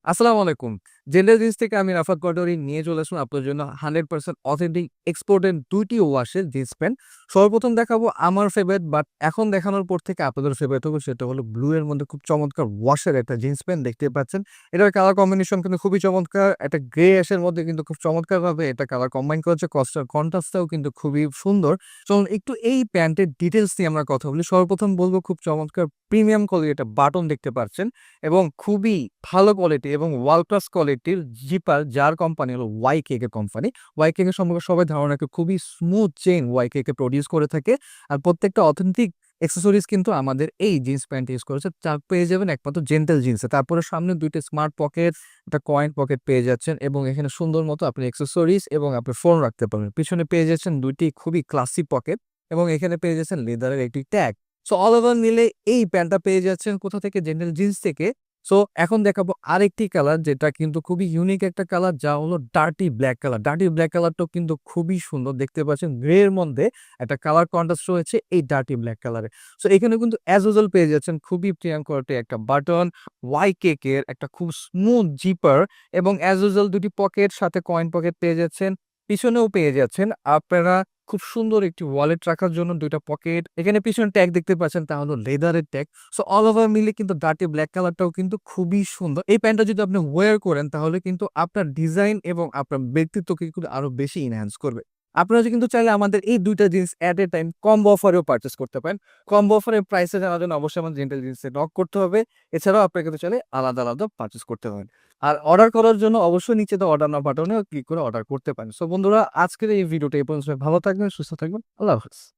আসসালামু আলাইকুম। Gender jeans থেকে আমি রাফাত পাটোয়ারি নিয়ে চলে আসলাম আপনার জন্য 100% অথেন্টিক এক্সপোর্টেড ২ টি ওয়াশের জিন্স প্যান্ট। সর্বপ্রথম দেখাবো আমার ফেভারিট বাট এখন দেখানোর পর থেকে আপনাদের ফেভারিট হবে সেটা হলো ব্লু এর মধ্যে খুব চমৎকার ওয়াশের একটা জিন্স প্যান্ট দেখতেই পাচ্ছেন। এটার কালার কম্বিনেশন কিন্তু খুবই চমৎকার। একটা গ্রে অ্যাশ এর মধ্যে কিন্তু খুব চমৎকারভাবে এটা কালার কম্বাইন করেছে। কন্ট্রাস্টটাও কিন্তু খুবই সুন্দর। চলুন একটু এই প্যান্টের ডিটেইলস নিয়ে আমরা কথা বলি। সর্বপ্রথম বলব খুব চমৎকার প্রিমিয়াম কোয়ালিটির একটা বাটন দেখতে পাচ্ছেন। এবং খুবই ভালো কোয়ালিটি এবং ওয়ার্ল্ড ক্লাস কোয়ালিটির জিপার যার কোম্পানি হলো YKK কোম্পানি। YKK সম্পর্কে সবাই ধারণা রাখে খুবই স্মুথ চেইন YKK প্রোডিউস করে থাকে। আর প্রত্যেকটা অথেন্টিক অ্যাক্সেসরিজ কিন্তু আমাদের এই জিন্স প্যান্ট ইউজ করেছে। পেয়ে যাবেন একমাত্র জেন্টল জিন্সে। তারপরে সামনে ২ টা স্মার্ট পকেট, একটা কয়েন পকেট পেয়ে যাচ্ছেন এবং এখানে সুন্দর মতো আপনি অ্যাক্সেসরিজ এবং আপনার ফোন রাখতে পারবেন। পিছনে পেয়ে যাচ্ছেন ২ টি খুবই ক্লাসি পকেট এবং এখানে পেয়ে যাচ্ছেন লেদারের একটি ট্যাগ। সো অল ওভার মিলে এই প্যান্টটা পেয়ে যাচ্ছেন কোথা থেকে? জেন্টল জিন্স থেকে। সো এখন দেখাবো আরেকটি কালার যেটা কিন্তু খুবই ইউনিক একটা কালার যা হলো dirty black colour. Dirty black কালারটাও কিন্তু খুবই সুন্দর দেখতে পাচ্ছেন। গ্রে এর মধ্যে একটা কালার কন্ট্রাস্ট রয়েছে এই ডার্টি ব্ল্যাক কালারে। সো এখানে কিন্তু অ্যাজ ইউজুয়াল পেয়ে যাচ্ছেন খুবই প্রিমিয়াম কোয়ালিটির একটা বাটন, YKK এর একটা খুব স্মুথ জিপার এবং অ্যাজ ইউজুয়াল ২ টি পকেট সাথে কয়েন পকেট পেয়ে যাচ্ছেন। পিছনেও পেয়ে যাচ্ছেন আপনারা খুব সুন্দর একটি ওয়ালেট রাখার জন্য ২ টা পকেট। এখানে পিছনে ট্যাগ দেখতে পাচ্ছেন তা হলো লেদারের ট্যাগ। সো অল ওভার মিলে কিন্তু ডার্টি ব্ল্যাক কালারটাও কিন্তু খুবই সুন্দর। এই প্যান্টটা যদি আপনি ওয়্যার করেন তাহলে কিন্তু আপনার ডিজাইন এবং আপনার ব্যক্তিত্বকে কিন্তু আরো বেশি এনহ্যান্স করবে। আপনারা কিন্তু চাইলে আমাদের এই ২ টা jeans at a time combo অফারেও পারচেজ করতে পারেন। কম্বো অফারের প্রাইসে জানার জন্য অবশ্যই আমাদের জেন্টাল জিন্সে নক করতে হবে। এছাড়াও আপনারা কিন্তু চাইলে আলাদা, আলাদা পারচেজ করতে পারেন। আর অর্ডার করার জন্য অবশ্যই নিচে দেওয়া অর্ডার নাও বাটনে ক্লিক করে অর্ডার করতে পারেন। সো বন্ধুরা আজকের এই ভিডিওটা এই পর্যন্ত। ভালো থাকবেন, সুস্থ থাকবেন। আল্লাহ হাফেজ।